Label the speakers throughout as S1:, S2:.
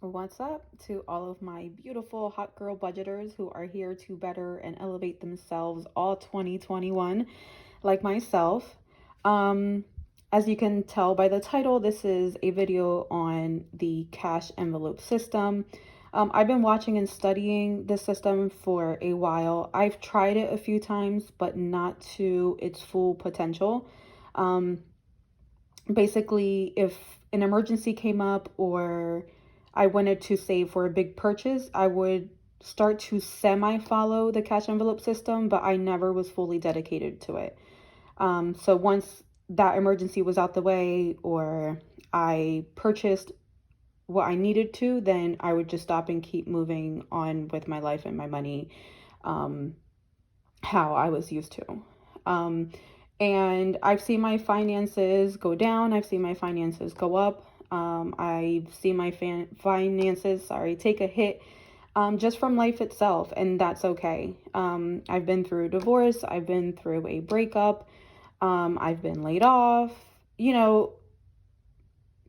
S1: What's up to all of my beautiful hot girl budgeters who are here to better and elevate themselves all 2021, like myself? Um, as you can tell by the title, this is a video on the cash envelope system. I've been watching and studying this system for a while. I've tried it a few times, but not to its full potential. Um, Basically, if an emergency came up or I wanted to save for a big purchase, I would start to semi follow the cash envelope system, but I never was fully dedicated to it. So once that emergency was out the way or I purchased what I needed to, then I would just stop and keep moving on with my life and my money, um, how I was used to. Um, and I've seen my finances go down. I've seen my finances go up. I've seen my finances, take a hit just from life itself, and that's okay. I've been through a divorce. I've been through a breakup. I've been laid off. You know,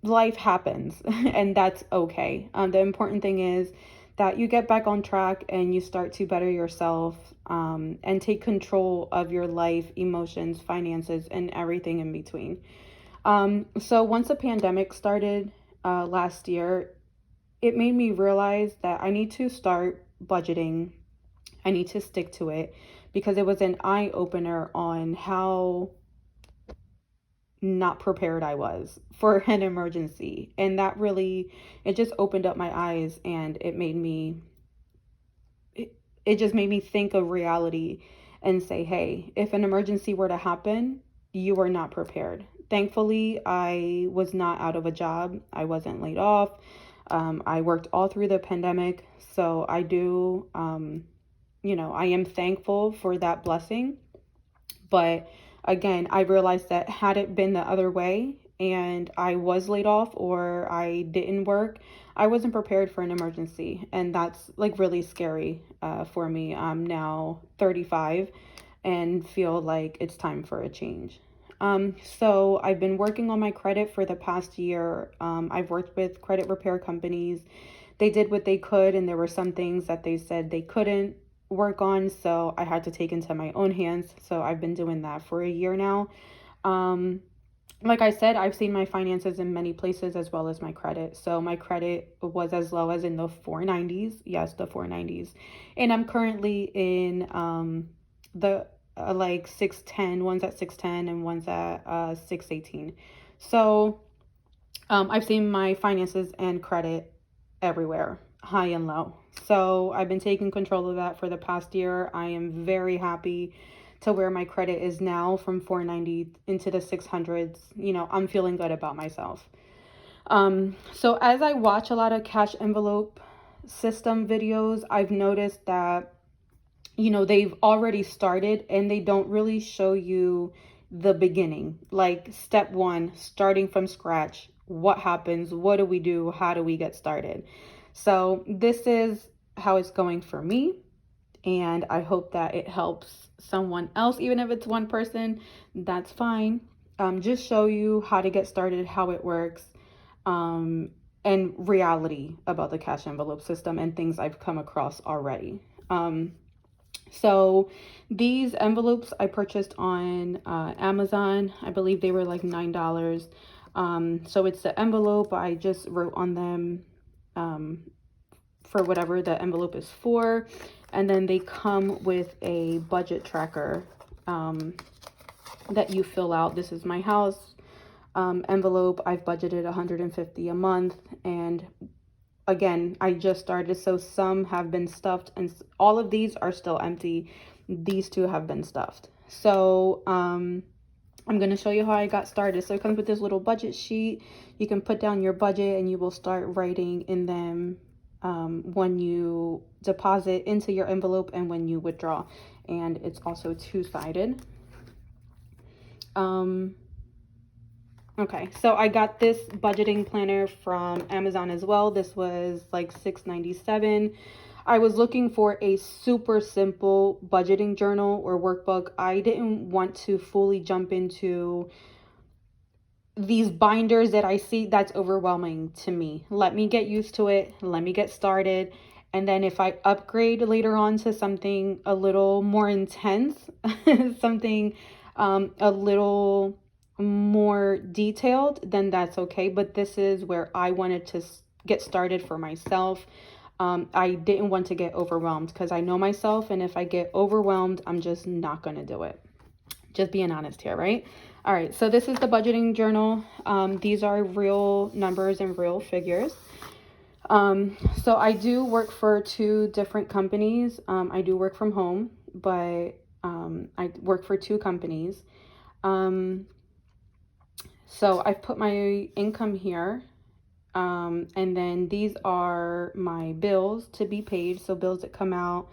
S1: life happens, and that's okay. The important thing is that you get back on track and you start to better yourself, and take control of your life, emotions, finances, and everything in between. So once the pandemic started last year, it made me realize that I need to start budgeting. I need to stick to it because it was an eye opener on how not prepared I was for an emergency. And that really, it just opened up my eyes, and it just made me think of reality and say, hey, if an emergency were to happen, you are not prepared. Thankfully, I was not out of a job. I wasn't laid off. I worked all through the pandemic. So I do, I am thankful for that blessing. But again, I realized that had it been the other way and I was laid off or I didn't work, I wasn't prepared for an emergency. And that's like really scary for me. I'm now 35 and feel like it's time for a change. So I've been working on my credit for the past year. I've worked with credit repair companies. They did what they could, and there were some things that they said they couldn't work on, so I had to take into my own hands. So I've been doing that for a year now. Um, like I said, I've seen my finances in many places as well as my credit. So my credit was as low as in the 490s. Yes, the 490s. And I'm currently in the like 610, one's at 610 and one's at 618. So I've seen my finances and credit everywhere, high and low. So I've been taking control of that for the past year. I am very happy to where my credit is now from 490 into the 600s. I'm feeling good about myself. So as I watch a lot of cash envelope system videos, I've noticed that they've already started and they don't really show you the beginning, like step one, starting from scratch. What happens? What do we do? How do we get started? So this is how it's going for me, and I hope that it helps someone else. Even if it's one person, that's fine. Just show you how to get started, how it works, um, and reality about the cash envelope system and things I've come across already. So these envelopes I purchased on Amazon. I believe they were like $9. So it's the envelope. I just wrote on them for whatever the envelope is for. And then they come with a budget tracker that you fill out. This is my house envelope. I've budgeted $150 a month, and again, I just started, so some have been stuffed, and all of these are still empty. These two have been stuffed. So I'm going to show you how I got started. So it comes with this little budget sheet. You can put down your budget and you will start writing in them when you deposit into your envelope and when you withdraw. And it's also two-sided. Okay, so I got this budgeting planner from Amazon as well. This was like $6.97. I was looking for a super simple budgeting journal or workbook. I didn't want to fully jump into these binders that I see, that's overwhelming to me. Let me get used to it. Let me get started. And then if I upgrade later on to something a little more intense, something a little more detailed, then that's okay. But this is where I wanted to get started for myself. I didn't want to get overwhelmed because I know myself. And if I get overwhelmed, I'm just not going to do it. Just being honest here, right? All right, so this is the budgeting journal. These are real numbers and real figures. So I do work for two different companies. I do work from home, but I work for two companies. Um, so I put my income here. And then these are my bills to be paid. So bills that come out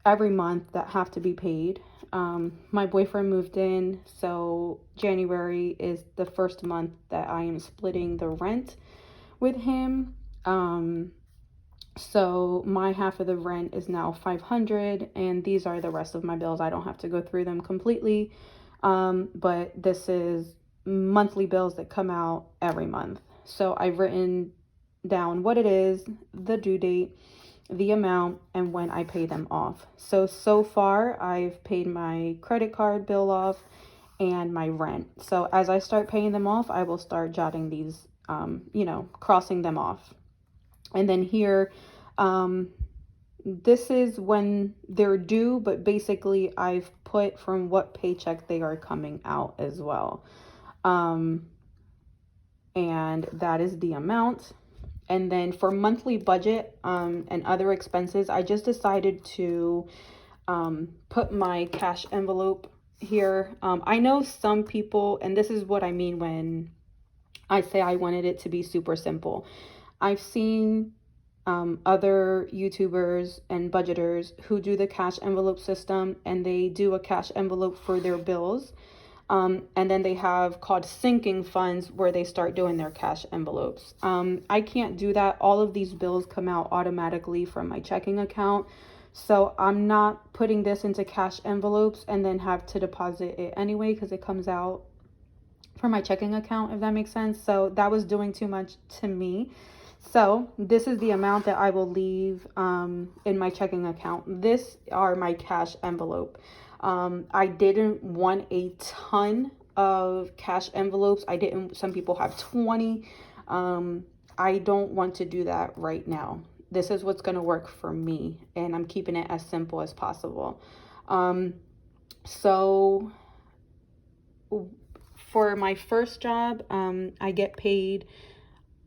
S1: every month that have to be paid. My boyfriend moved in, so January is the first month that I am splitting the rent with him. So my half of the rent is now 500, and these are the rest of my bills. I don't have to go through them completely, but this is monthly bills that come out every month. So I've written down what it is, the due date, the amount, and when I pay them off. So far I've paid my credit card bill off and my rent. So as I start paying them off, I will start jotting these, crossing them off. And then here, this is when they're due, but basically I've put from what paycheck they are coming out as well. And that is the amount. And then for monthly budget and other expenses, I just decided to put my cash envelope here. I know some people, and this is what I mean when I say I wanted it to be super simple. I've seen other YouTubers and budgeters who do the cash envelope system, and they do a cash envelope for their bills. And then they have called sinking funds where they start doing their cash envelopes. I can't do that. All of these bills come out automatically from my checking account. So I'm not putting this into cash envelopes and then have to deposit it anyway because it comes out from my checking account, if that makes sense. So that was doing too much to me. So this is the amount that I will leave in my checking account. This are my cash envelope. I didn't want a ton of cash envelopes. Some people have 20. I don't want to do that right now. This is what's going to work for me, and I'm keeping it as simple as possible. So for my first job, I get paid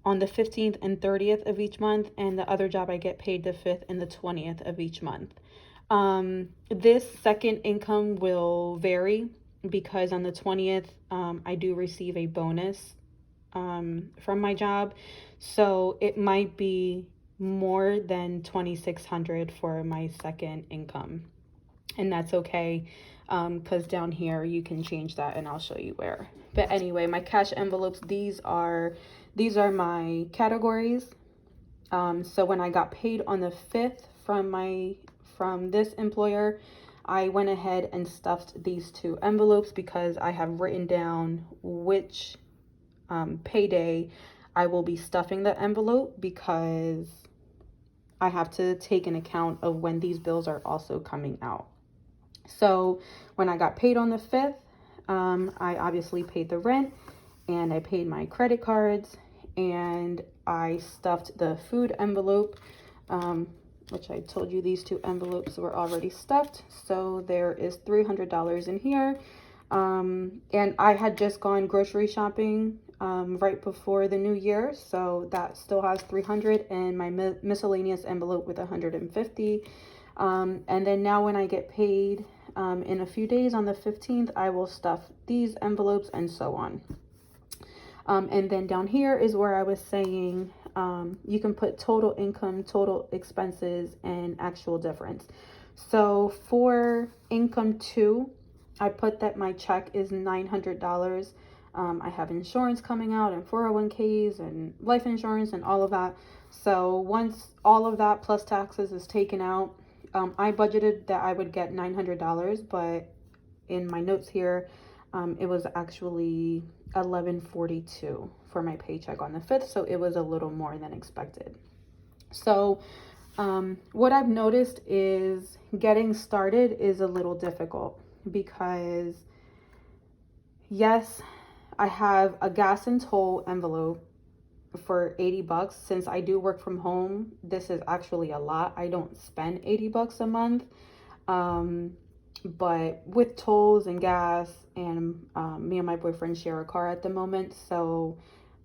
S1: on the 15th and 30th of each month, and the other job I get paid the 5th and the 20th of each month. This second income will vary because on the 20th, I do receive a bonus from my job. So it might be more than 2,600 for my second income. And that's okay, because down here you can change that and I'll show you where. But anyway, my cash envelopes, these are my categories. So when I got paid on the 5th from this employer, I went ahead and stuffed these two envelopes because I have written down which payday I will be stuffing the envelope, because I have to take an account of when these bills are also coming out. So when I got paid on the 5th, I obviously paid the rent and I paid my credit cards, and I stuffed the food envelope, which I told you these two envelopes were already stuffed. So there is $300 in here. And I had just gone grocery shopping right before the new year, so that still has 300, and my miscellaneous envelope with 150. And then now when I get paid in a few days on the 15th, I will stuff these envelopes and so on. And then down here is where I was saying you can put total income, total expenses, and actual difference. So for income 2, I put that my check is $900. I have insurance coming out and 401ks and life insurance and all of that. So once all of that plus taxes is taken out, I budgeted that I would get $900, but in my notes here, it was actually $11.42 for my paycheck on the 5th, so it was a little more than expected. So what I've noticed is getting started is a little difficult because yes, I have a gas and toll envelope for $80. Since I do work from home, this is actually a lot. I don't spend $80 a month. But with tolls and gas, and me and my boyfriend share a car at the moment. So,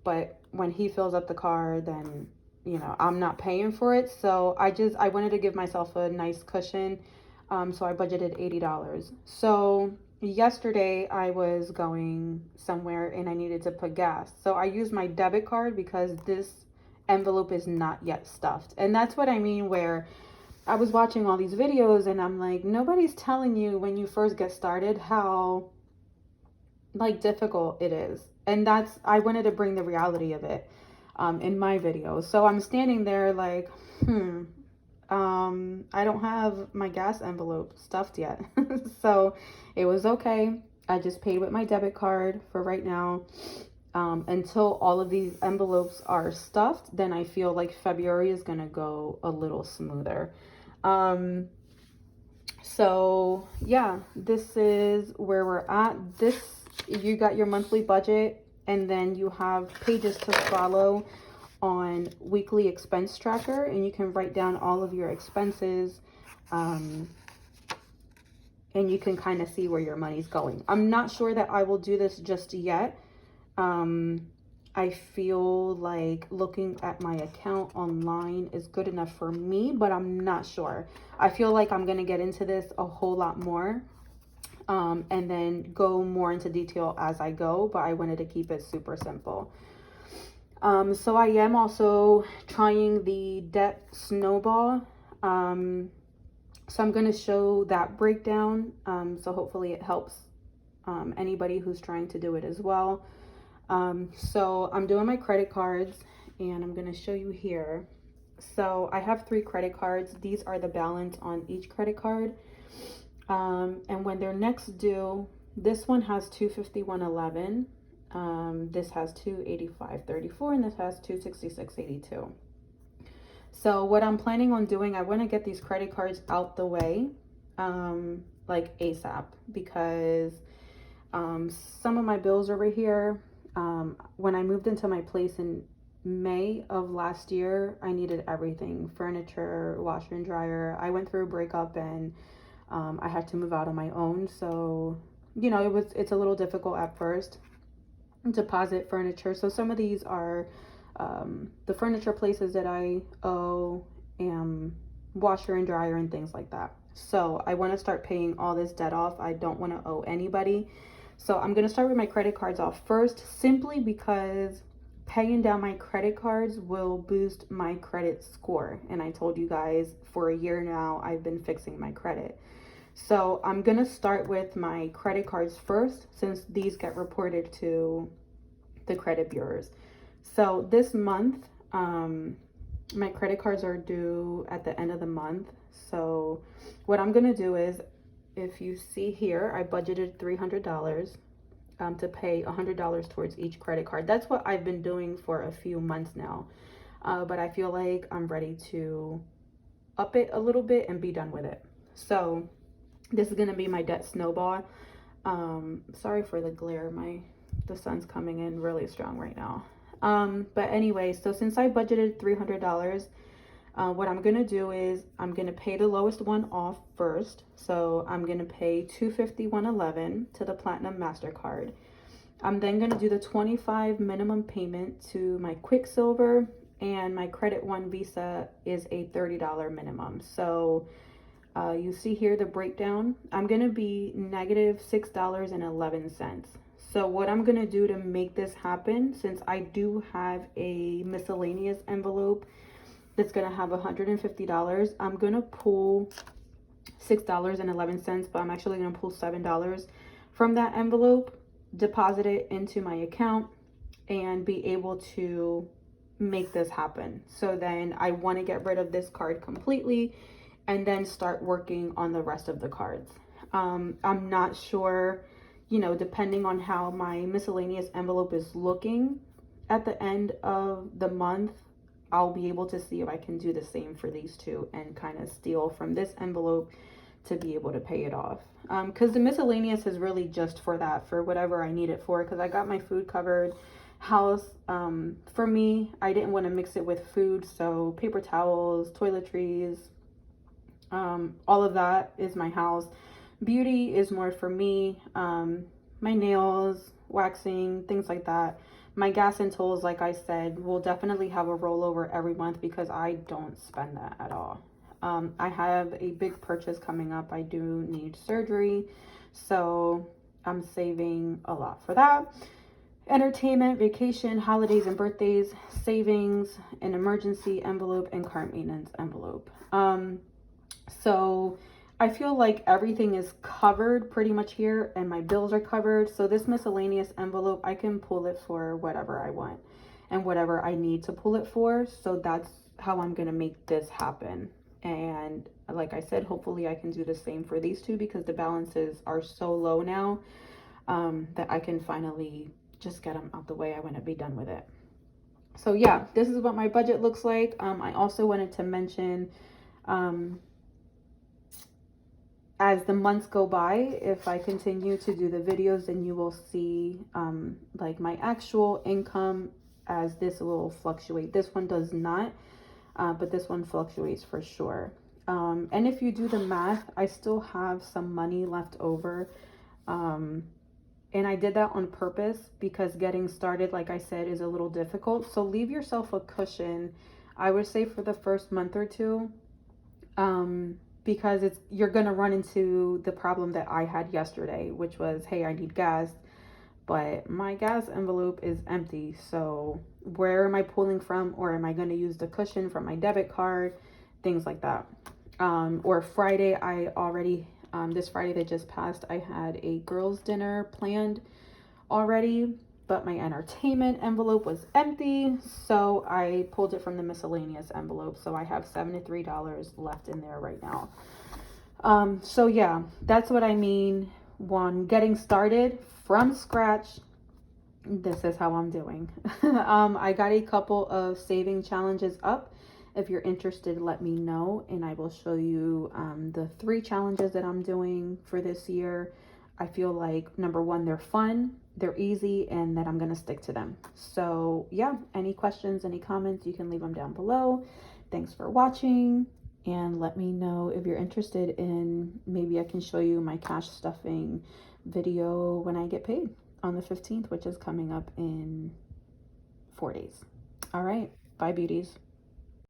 S1: but when he fills up the car, then, you know, I'm not paying for it. So I wanted to give myself a nice cushion. So I budgeted $80. So yesterday I was going somewhere and I needed to put gas. So I used my debit card because this envelope is not yet stuffed. And that's what I mean, where I was watching all these videos and I'm like, nobody's telling you when you first get started how like difficult it is. And I wanted to bring the reality of it in my video. So I'm standing there like, I don't have my gas envelope stuffed yet. So it was okay. I just paid with my debit card for right now. Until all of these envelopes are stuffed, then I feel like February is gonna go a little smoother. So yeah, this is where we're at. You got your monthly budget, and then you have pages to follow on weekly expense tracker, and you can write down all of your expenses, and you can kind of see where your money's going. I'm not sure that I will do this just yet. I feel like looking at my account online is good enough for me, but I'm not sure. I feel like I'm going to get into this a whole lot more, and then go more into detail as I go, but I wanted to keep it super simple. So I am also trying the debt snowball. So I'm going to show that breakdown. So hopefully it helps anybody who's trying to do it as well. So I'm doing my credit cards, and I'm going to show you here. So I have 3 credit cards. These are the balance on each credit card. And when they're next due, this one has $251.11. This has $285.34, and this has $266.82. So what I'm planning on doing, I want to get these credit cards out the way, like ASAP, because some of my bills over here, when I moved into my place in May of last year, I needed everything: furniture, washer and dryer. I went through a breakup, and I had to move out on my own. So, you know, it's a little difficult at first. Deposit furniture. So some of these are the furniture places that I owe, and washer and dryer and things like that. So I want to start paying all this debt off. I don't want to owe anybody. So I'm going to start with my credit cards off first, simply because paying down my credit cards will boost my credit score. And I told you guys for a year now, I've been fixing my credit. So I'm going to start with my credit cards first, since these get reported to the credit bureaus. So this month, my credit cards are due at the end of the month. So what I'm going to do is, if you see here, I budgeted $300 to pay $100 towards each credit card. That's what I've been doing for a few months now. But I feel like I'm ready to up it a little bit and be done with it. So this is going to be my debt snowball. Sorry for the glare. The sun's coming in really strong right now. But anyway, so since I budgeted $300, what I'm going to do is I'm going to pay the lowest one off first. So I'm going to pay $251.11 to the Platinum MasterCard. I'm then going to do the $25 minimum payment to my Quicksilver, and my Credit One Visa is a $30 minimum. So you see here the breakdown. I'm going to be negative $6.11. So what I'm going to do to make this happen, since I do have a miscellaneous envelope that's going to have $150, I'm going to pull $6.11, but I'm actually going to pull $7 from that envelope, deposit it into my account, and be able to make this happen. So then I want to get rid of this card completely and then start working on the rest of the cards. I'm not sure you know, depending on how my miscellaneous envelope is looking at the end of the month, I'll be able to see if I can do the same for these two and kind of steal from this envelope to be able to pay it off. Because the miscellaneous is really just for that, for whatever I need it for, because I got my food covered. House, for me, I didn't want to mix it with food, so paper towels, toiletries, all of that is my house. Beauty is more for me, my nails, waxing, things like that. My gas and tolls, like I said, will definitely have a rollover every month because I don't spend that at all. I have a big purchase coming up. I do need surgery, so I'm saving a lot for that. Entertainment, vacation, holidays, and birthdays, savings, an emergency envelope, and car maintenance envelope. So I feel like everything is covered pretty much here, and my bills are covered. So this miscellaneous envelope, I can pull it for whatever I want and whatever I need to pull it for. So that's how I'm going to make this happen. And like I said, hopefully I can do the same for these two because the balances are so low now, that I can finally just get them out the way. I want to be done with it. So yeah, this is what my budget looks like. I also wanted to mention, as the months go by, if I continue to do the videos, then you will see like my actual income, as this will fluctuate. This one does not, but this one fluctuates for sure. And if you do the math, I still have some money left over. And I did that on purpose because getting started, like I said, is a little difficult. So leave yourself a cushion, I would say, for the first month or two. Because you're gonna run into the problem that I had yesterday, which was, hey, I need gas, but my gas envelope is empty. So where am I pulling from? Or am I gonna use the cushion from my debit card? Things like that. Or Friday, this Friday that just passed, I had a girls' dinner planned already, but my entertainment envelope was empty, so I pulled it from the miscellaneous envelope. So I have $73 left in there right now. So yeah, that's what I mean when getting started from scratch. This is how I'm doing. I got a couple of saving challenges up. If you're interested, let me know, and I will show you the 3 challenges that I'm doing for this year. I feel like, number one, they're fun, they're easy, and that I'm going to stick to them. So yeah, any questions, any comments, you can leave them down below. Thanks for watching, and let me know if you're interested in, maybe I can show you my cash stuffing video when I get paid on the 15th, which is coming up in 4 days. All right, bye beauties.